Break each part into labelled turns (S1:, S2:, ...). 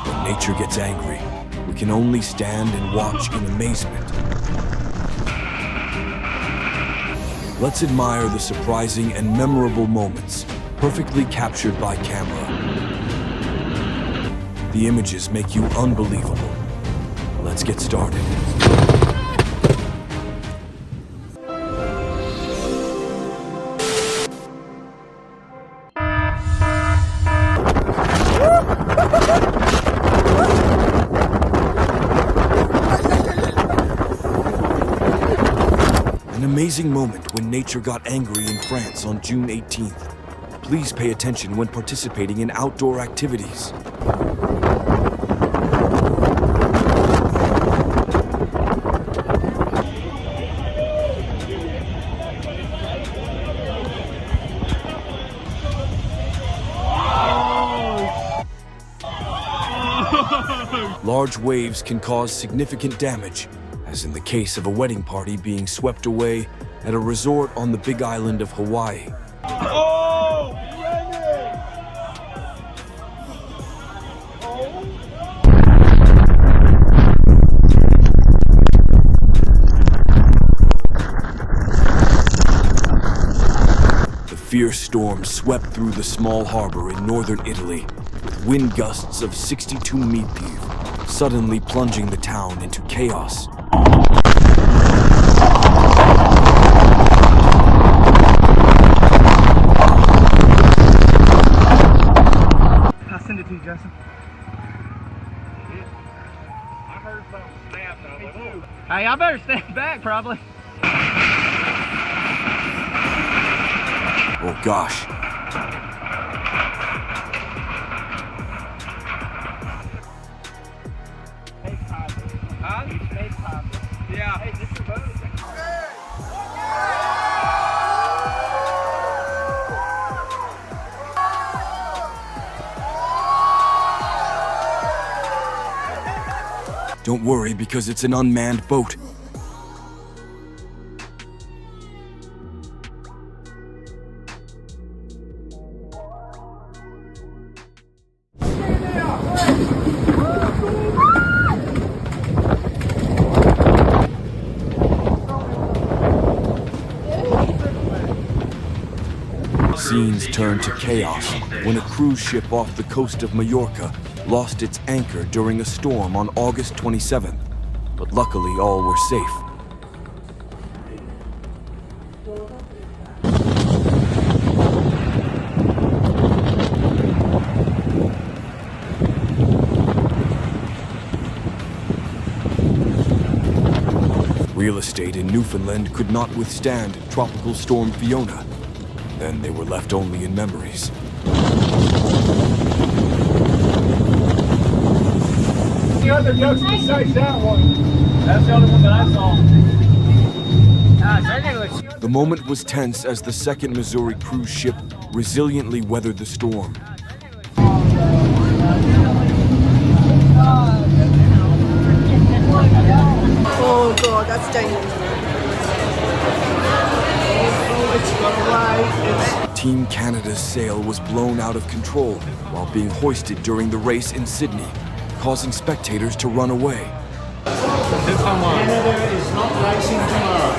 S1: When nature gets angry, we can only stand and watch in amazement. Let's admire the surprising and memorable moments, perfectly captured by camera. The images make you unbelievable. Let's get started. An amazing moment when nature got angry in France on June 18th. Please pay attention when participating in outdoor activities. Large waves can cause significant damage, as in the case of a wedding party being swept away at a resort on the Big Island of Hawaii.
S2: Oh!
S1: The fierce storm swept through the small harbor in northern Italy, with wind gusts of 62 mph, suddenly plunging the town into chaos.
S2: I'll send it to you, Justin.
S3: I heard something snap though. Me too.
S2: Hey, I better stand back probably.
S1: Oh gosh.
S3: Huh? Yeah. Hey, this is a boat.
S1: Don't worry, because it's an unmanned boat. Scenes turned to chaos when a cruise ship off the coast of Majorca lost its anchor during a storm on August 27th, but luckily all were safe. Real estate in Newfoundland could not withstand Tropical Storm Fiona. Then they were left only in memories.
S3: The other ducks besides that one. That's the only one that I saw.
S1: The moment was tense as the second Missouri cruise ship resiliently weathered the storm.
S4: Oh God, that's dangerous.
S1: Team Canada's sail was blown out of control while being hoisted during the race in Sydney, causing spectators to run away.
S3: Canada is not racing tomorrow.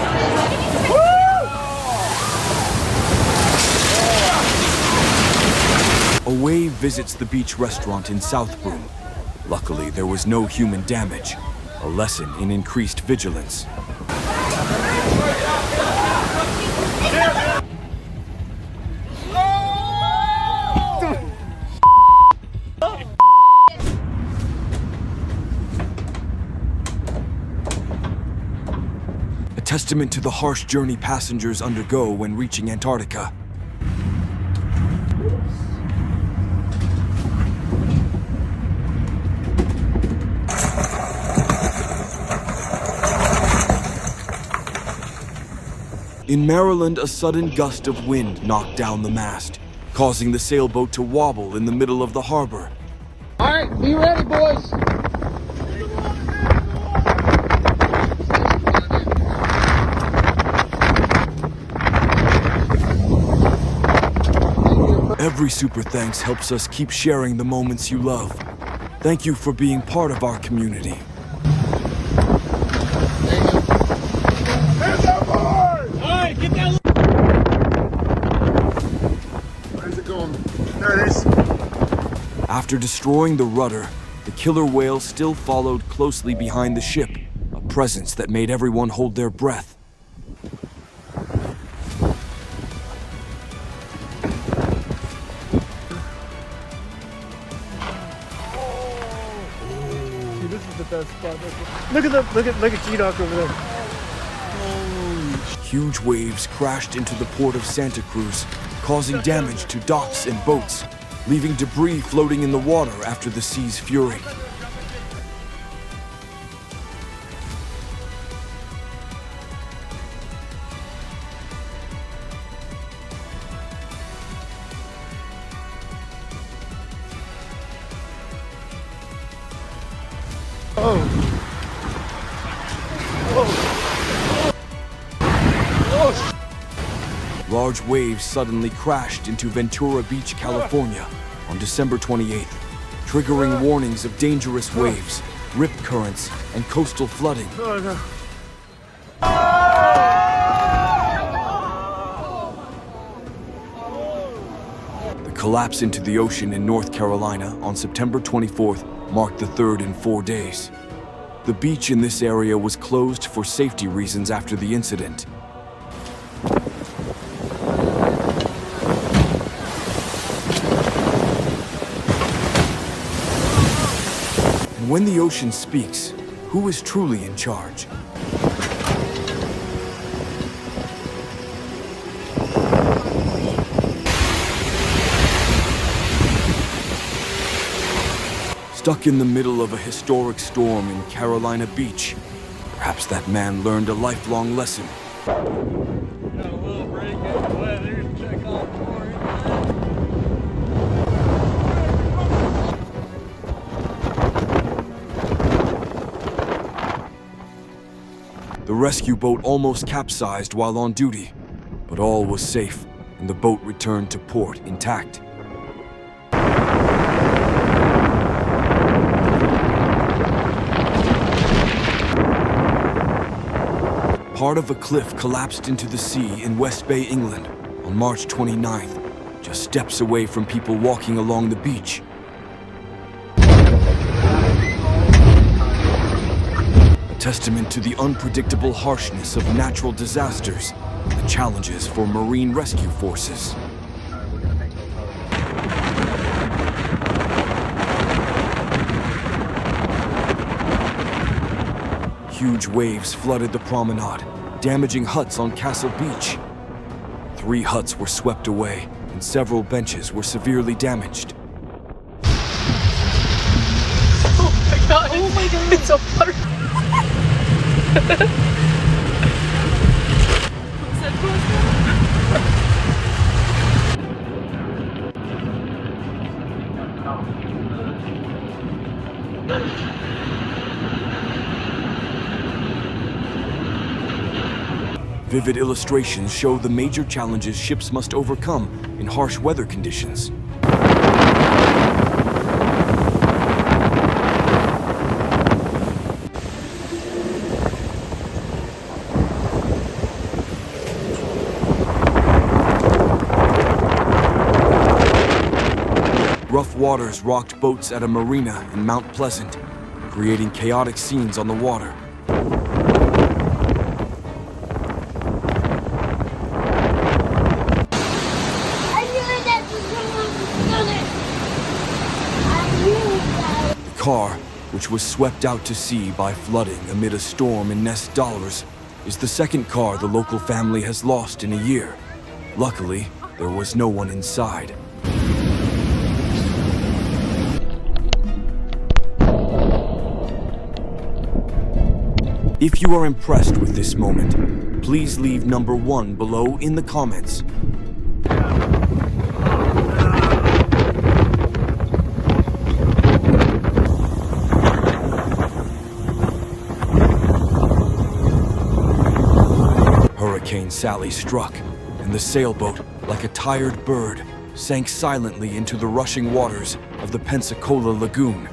S1: A wave visits the beach restaurant in Southbroom. Luckily, there was no human damage, a lesson in increased vigilance. A testament to the harsh journey passengers undergo when reaching Antarctica. In Maryland, a sudden gust of wind knocked down the mast, causing the sailboat to wobble in the middle of the harbor.
S3: All right, be ready, boys.
S1: Every super thanks helps us keep sharing the moments you love. Thank you for being part of our community.
S3: Hands up, board!
S2: Alright, get that.
S3: Where's it going? There it is.
S1: After destroying the rudder, the killer whale still followed closely behind the ship, a presence that made everyone hold their breath.
S2: This is the best spot. Look at G-Doc over there.
S1: Huge waves crashed into the port of Santa Cruz, causing damage to docks and boats, leaving debris floating in the water after the sea's fury. Large waves suddenly crashed into Ventura Beach, California on December 28th, triggering warnings of dangerous waves, rip currents, and coastal flooding. The collapse into the ocean in North Carolina on September 24th marked the third in 4 days. The beach in this area was closed for safety reasons after the incident. And when the ocean speaks, who is truly in charge? Stuck in the middle of a historic storm in Carolina Beach, perhaps that man learned a lifelong lesson.
S2: Got a little break in the weather to check out more.
S1: The rescue boat almost capsized while on duty, but all was safe, and the boat returned to port intact. Part of a cliff collapsed into the sea in West Bay, England, on March 29th, just steps away from people walking along the beach. A testament to the unpredictable harshness of natural disasters and the challenges for marine rescue forces. Huge waves flooded the promenade, damaging huts on Castle Beach. 3 huts were swept away, and several benches were severely damaged.
S4: Oh my god! It's a water.
S1: Vivid illustrations show the major challenges ships must overcome in harsh weather conditions. Rough waters rocked boats at a marina in Mount Pleasant, creating chaotic scenes on the water. The car, which was swept out to sea by flooding amid a storm in Ness dollars, is the second car the local family has lost in a year. Luckily, there was no one inside. If you are impressed with this moment, please leave number 1 below in the comments. Hurricane Sally struck, and the sailboat, like a tired bird, sank silently into the rushing waters of the Pensacola Lagoon.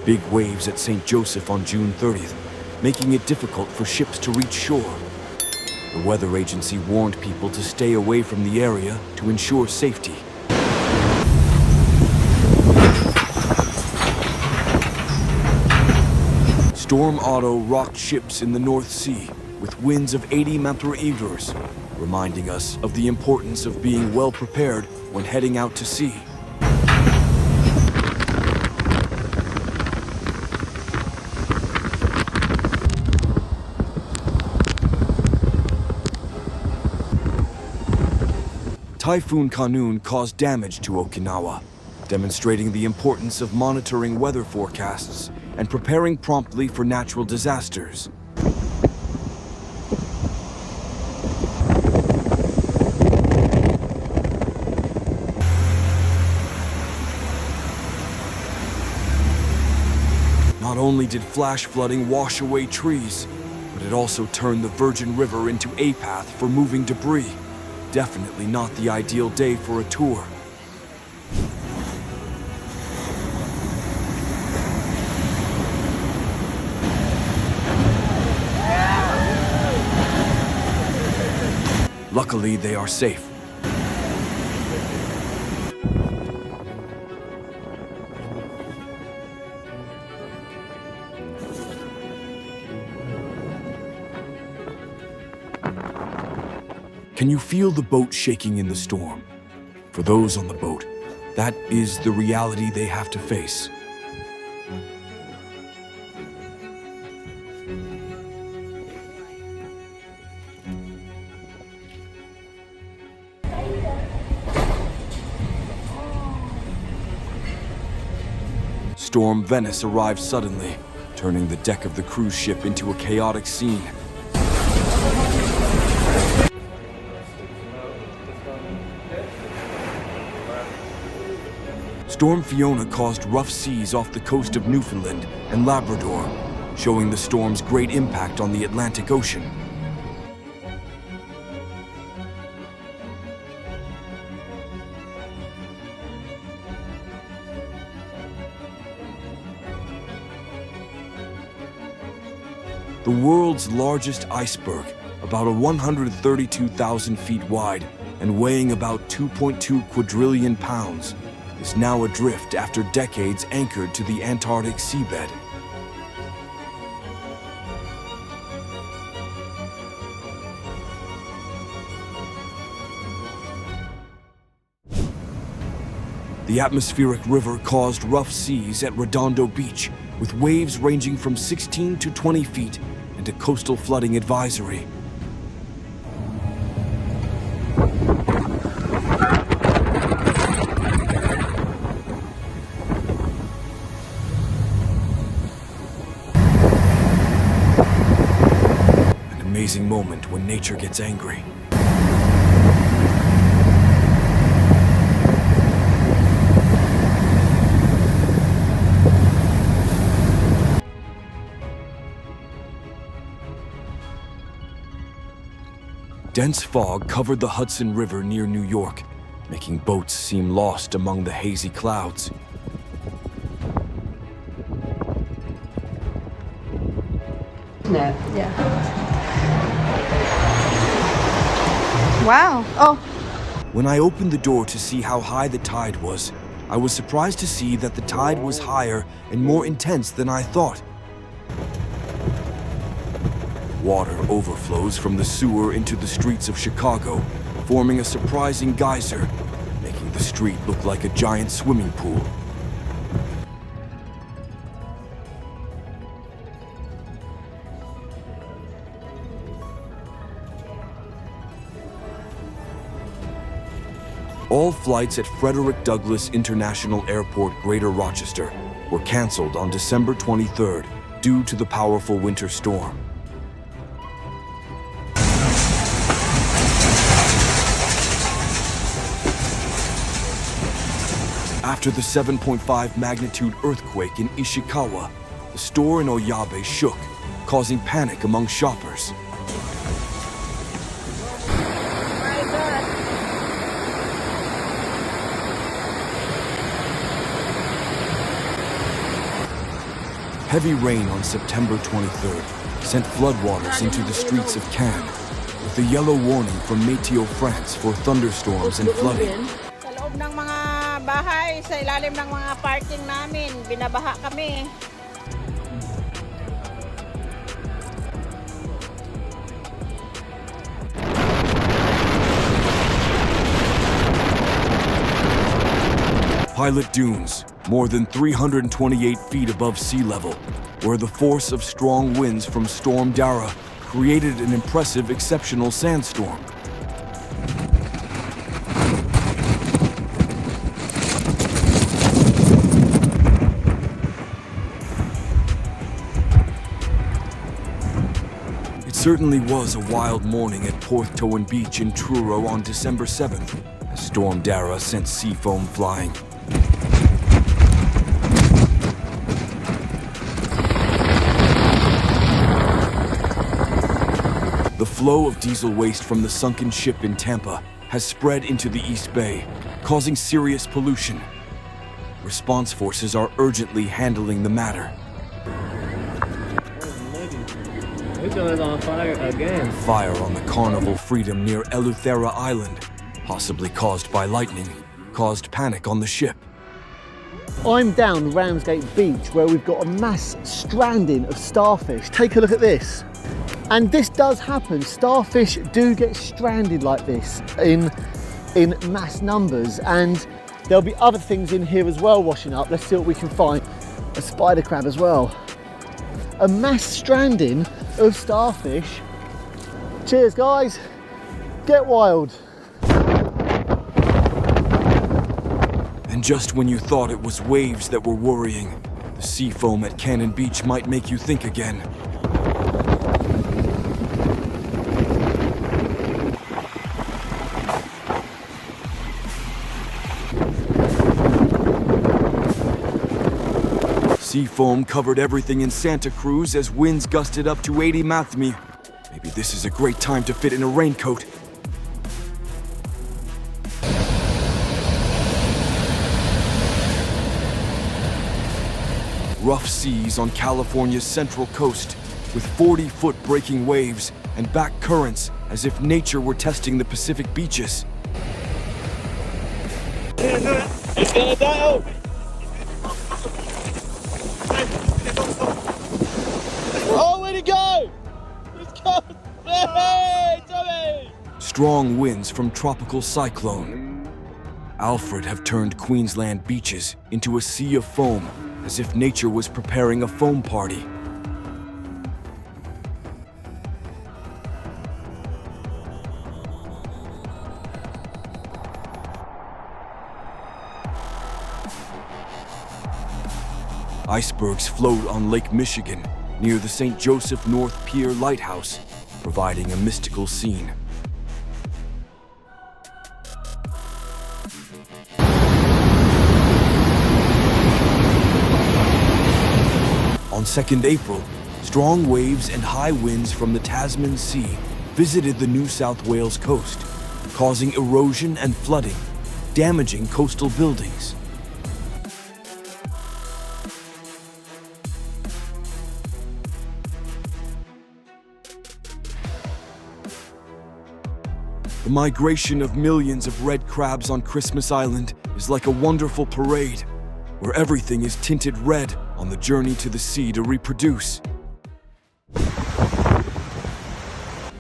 S1: Big waves at St. Joseph on June 30th, making it difficult for ships to reach shore. The weather agency warned people to stay away from the area to ensure safety. Storm Otto rocked ships in the North Sea with winds of 80 mph, reminding us of the importance of being well prepared when heading out to sea. Typhoon Kanun caused damage to Okinawa, demonstrating the importance of monitoring weather forecasts and preparing promptly for natural disasters. Not only did flash flooding wash away trees, but it also turned the Virgin River into a path for moving debris. Definitely not the ideal day for a tour. Luckily, they are safe. Can you feel the boat shaking in the storm? For those on the boat, that is the reality they have to face. Storm Venice arrived suddenly, turning the deck of the cruise ship into a chaotic scene. Storm Fiona caused rough seas off the coast of Newfoundland and Labrador, showing the storm's great impact on the Atlantic Ocean. The world's largest iceberg, about 132,000 feet wide and weighing about 2.2 quadrillion pounds, is now adrift after decades anchored to the Antarctic seabed. The atmospheric river caused rough seas at Redondo Beach, with waves ranging from 16 to 20 feet and a coastal flooding advisory. An amazing moment when nature gets angry. Dense fog covered the Hudson River near New York, making boats seem lost among the hazy clouds.
S4: Net. Yeah. Wow. Oh.
S1: When I opened the door to see how high the tide was, I was surprised to see that the tide was higher and more intense than I thought. Water overflows from the sewer into the streets of Chicago, forming a surprising geyser, making the street look like a giant swimming pool. All flights at Frederick Douglass International Airport, Greater Rochester, were canceled on December 23rd due to the powerful winter storm. After the 7.5 magnitude earthquake in Ishikawa, the store in Oyabe shook, causing panic among shoppers. Heavy rain on September 23rd sent floodwaters into the streets of Cannes, with a yellow warning from Meteo France for thunderstorms and flooding.
S5: Sa loob ng mga bahay, sa ilalim ng mga parking namin, binabaha kami.
S1: Pilot Dunes, more than 328 feet above sea level, where the force of strong winds from Storm Dara created an impressive exceptional sandstorm. It certainly was a wild morning at Porthtowan Beach in Truro on December 7th, as Storm Dara sent sea foam flying. The flow of diesel waste from the sunken ship in Tampa has spread into the East Bay, causing serious pollution. Response forces are urgently handling the matter.
S2: It's on fire again.
S1: Fire on the Carnival Freedom near Eleuthera Island, possibly caused by lightning, caused panic on the ship.
S6: I'm down Ramsgate Beach where we've got a mass stranding of starfish. Take a look at this. And this does happen. Starfish do get stranded like this in mass numbers, and there'll be other things in here as well washing up. Let's see what we can find. A spider crab as well. A mass stranding of starfish. Cheers guys, get wild.
S1: And just when you thought it was waves that were worrying, the sea foam at Cannon Beach might make you think again. Sea foam covered everything in Santa Cruz as winds gusted up to 80 mph. Maybe this is a great time to fit in a raincoat. Rough seas on California's central coast, with 40-foot breaking waves and back currents as if nature were testing the Pacific beaches.
S3: It's gonna die. Oh, where'd it go? It's gone. Hey, Tommy!
S1: Strong winds from tropical cyclone Alfred have turned Queensland beaches into a sea of foam, as if nature was preparing a foam party. Icebergs float on Lake Michigan near the St. Joseph North Pier Lighthouse, providing a mystical scene. On 2nd April, strong waves and high winds from the Tasman Sea visited the New South Wales coast, causing erosion and flooding, damaging coastal buildings. The migration of millions of red crabs on Christmas Island is like a wonderful parade, where everything is tinted red on the journey to the sea to reproduce.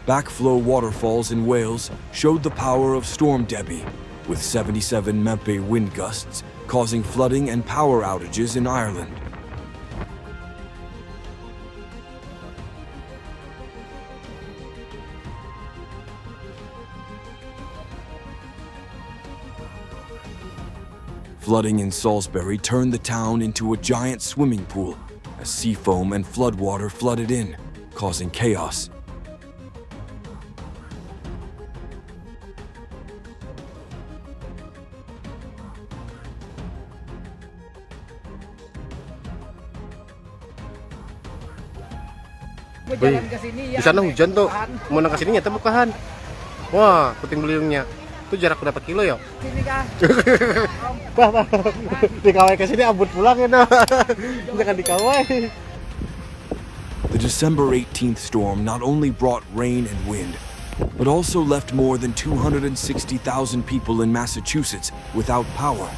S1: Backflow waterfalls in Wales showed the power of Storm Debbie, with 77 mph wind gusts causing flooding and power outages in Ireland. Flooding in Salisbury turned the town into a giant swimming pool as sea foam and floodwater flooded in, causing chaos.
S7: Uy, di sana hujan tuh. Mau nang kesini nyata bukahan. Wah, puting beliungnya. Itu jarak berapa kilo ya?
S5: Sini ka.
S7: Bah. Dikawai kesini abut pulang ya nah. Jangan dikawai.
S1: The December 18th storm not only brought rain and wind, but also left more than 260,000 people in Massachusetts without power.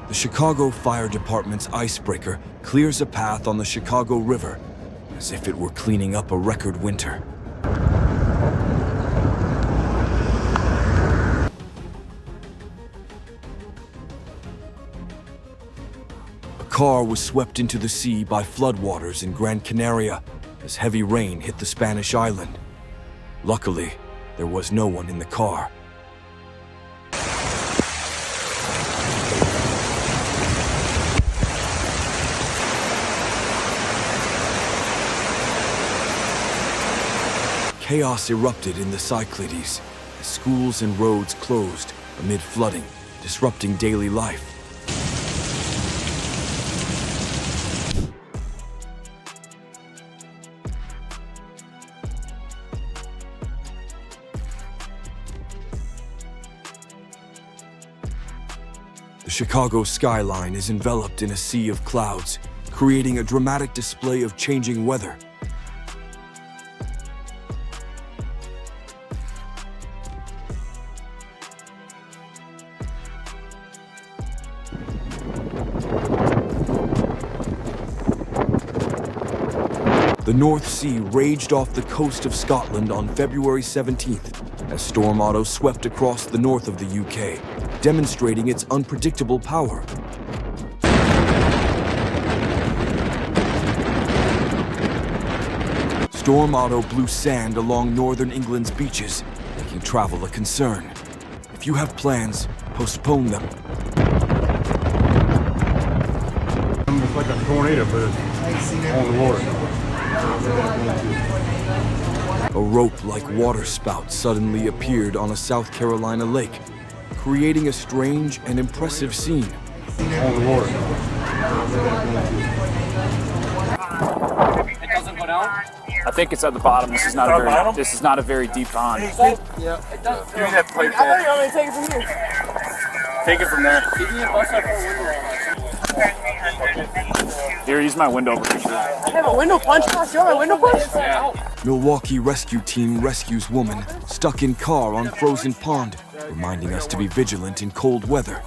S1: The Chicago Fire Department's icebreaker clears a path on the Chicago River, as if it were cleaning up a record winter. A car was swept into the sea by floodwaters in Gran Canaria as heavy rain hit the Spanish island. Luckily, there was no one in the car. Chaos erupted in the Cyclades as schools and roads closed amid flooding, disrupting daily life. The Chicago skyline is enveloped in a sea of clouds, creating a dramatic display of changing weather. The North Sea raged off the coast of Scotland on February 17th as Storm Otto swept across the north of the UK, demonstrating its unpredictable power. Storm Otto blew sand along northern England's beaches, making travel a concern. If you have plans, postpone them.
S8: It's like a tornado, but it's on the water.
S1: A rope-like waterspout suddenly appeared on a South Carolina lake, creating a strange and impressive scene.
S8: On the water.
S9: It doesn't go down? I think it's at the bottom. This is not a very deep pond.
S7: Yeah.
S9: It does. Give me that pipe there. I thought you were going to take it from here. Take it from there. Give me a bus up for a window. Here, use my window punch.
S4: I have a window punch. You want my window punch?
S9: Yeah.
S1: Milwaukee rescue team rescues woman stuck in car on frozen pond, reminding us to be vigilant in cold weather.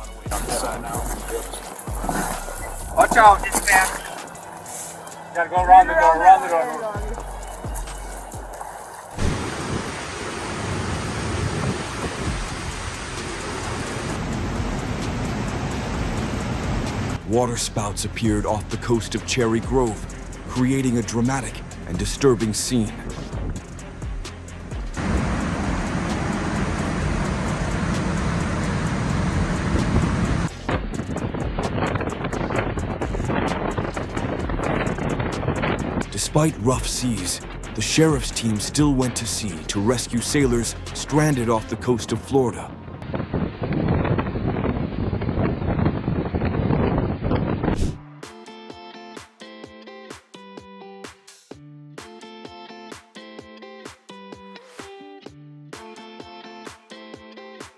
S9: Watch out. It's back. You gotta go around the door, around the door.
S1: Waterspouts appeared off the coast of Cherry Grove, creating a dramatic and disturbing scene. Despite rough seas, the sheriff's team still went to sea to rescue sailors stranded off the coast of Florida.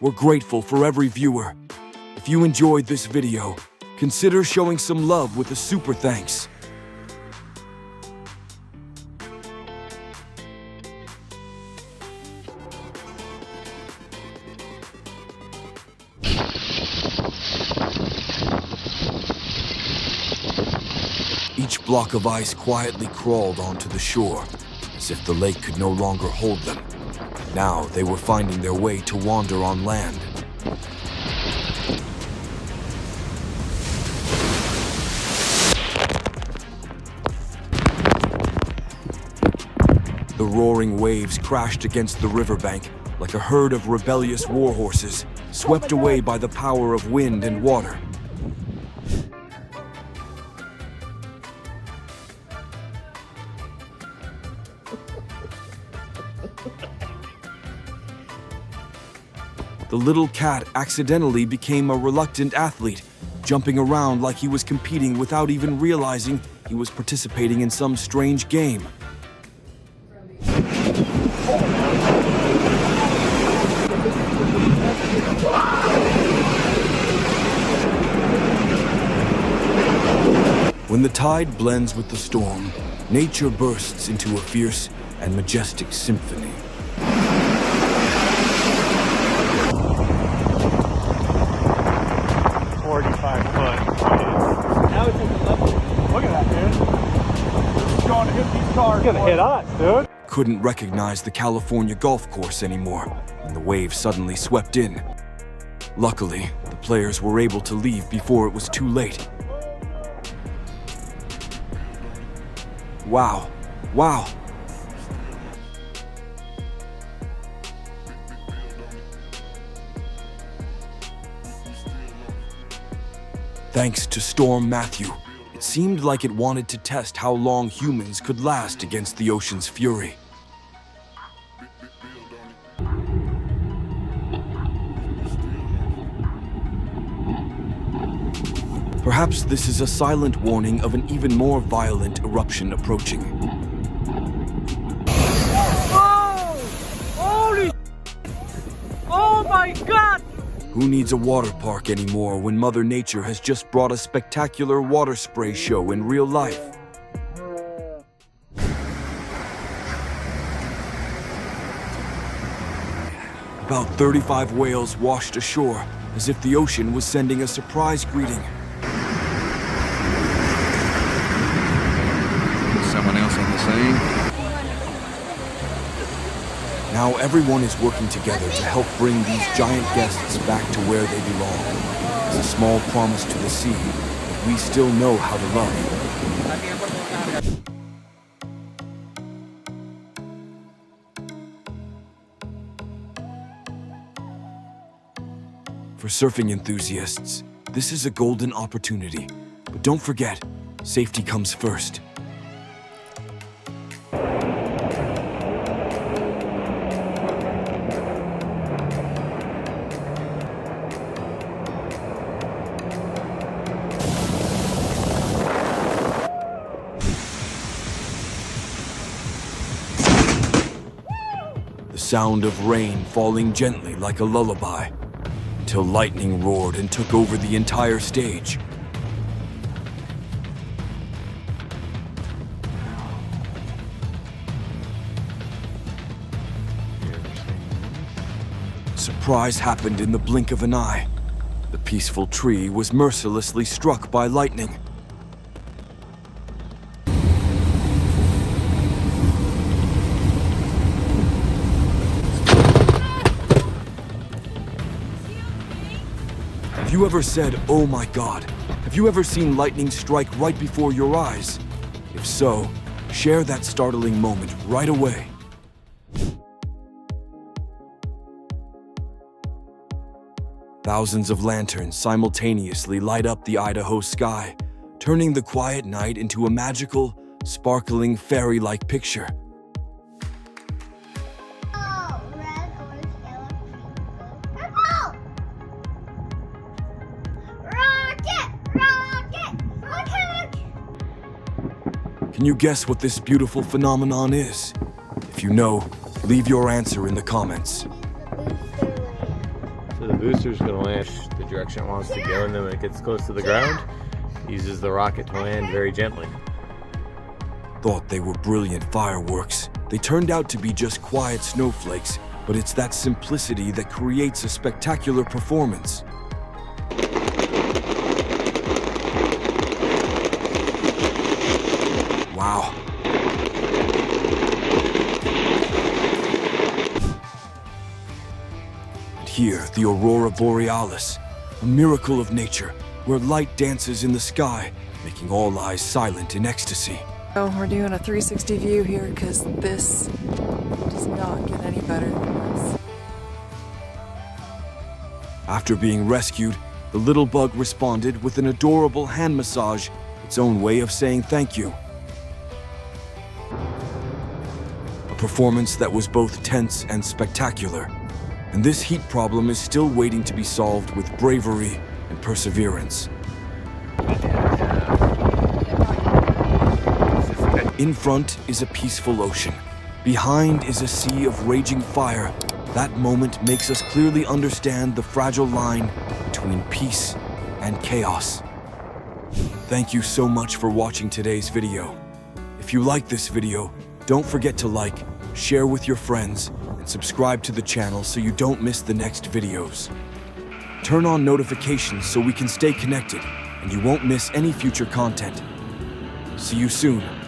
S1: We're grateful for every viewer. If you enjoyed this video, consider showing some love with a super thanks. Each block of ice quietly crawled onto the shore, as if the lake could no longer hold them. Now they were finding their way to wander on land. The roaring waves crashed against the riverbank like a herd of rebellious war horses, swept away by the power of wind and water. the little cat accidentally became a reluctant athlete, jumping around like he was competing without even realizing he was participating in some strange game. When the tide blends with the storm, nature bursts into a fierce and majestic symphony.
S8: 45 foot. Now it's at the level. Look at that, dude. It's going to hit these cars. It's gonna hit us, dude.
S1: Couldn't recognize the California golf course anymore when the wave suddenly swept in. Luckily, the players were able to leave before it was too late. Wow. Wow. Thanks to Storm Matthew, it seemed like it wanted to test how long humans could last against the ocean's fury. Perhaps this is a silent warning of an even more violent eruption approaching.
S2: Oh! Holy! Oh my God!
S1: Who needs a water park anymore when Mother Nature has just brought a spectacular water spray show in real life? About 35 whales washed ashore, as if the ocean was sending a surprise greeting.
S10: Someone else on the scene?
S1: Now everyone is working together to help bring these giant guests back to where they belong. As a small promise to the sea that we still know how to love. For surfing enthusiasts, this is a golden opportunity. But don't forget, safety comes first. The sound of rain falling gently like a lullaby, until lightning roared and took over the entire stage. Surprise happened in the blink of an eye. The peaceful tree was mercilessly struck by lightning. Have you ever said, "Oh my God"? Have you ever seen lightning strike right before your eyes? If so, share that startling moment right away. Thousands of lanterns simultaneously light up the Idaho sky, turning the quiet night into a magical, sparkling, fairy-like picture.
S11: Red, orange, yellow, pink, purple! Rocket!
S1: Can you guess what this beautiful phenomenon is? If you know, leave your answer in the comments.
S12: So the booster's going to land the direction it wants to go, and then when it gets close to the ground, it uses the rocket to land very gently.
S1: Thought they were brilliant fireworks. They turned out to be just quiet snowflakes, but it's that simplicity that creates a spectacular performance. Wow. And here, the Aurora Borealis, a miracle of nature, where light dances in the sky, making all eyes silent in ecstasy.
S4: Oh, we're doing a 360 view here because this does not get any better than this.
S1: After being rescued, the little bug responded with an adorable hand massage, its own way of saying thank you. A performance that was both tense and spectacular. And this heat problem is still waiting to be solved with bravery and perseverance. In front is a peaceful ocean. Behind is a sea of raging fire. That moment makes us clearly understand the fragile line between peace and chaos. Thank you so much for watching today's video. If you like this video, don't forget to like, share with your friends, and subscribe to the channel so you don't miss the next videos. Turn on notifications so we can stay connected and you won't miss any future content. See you soon.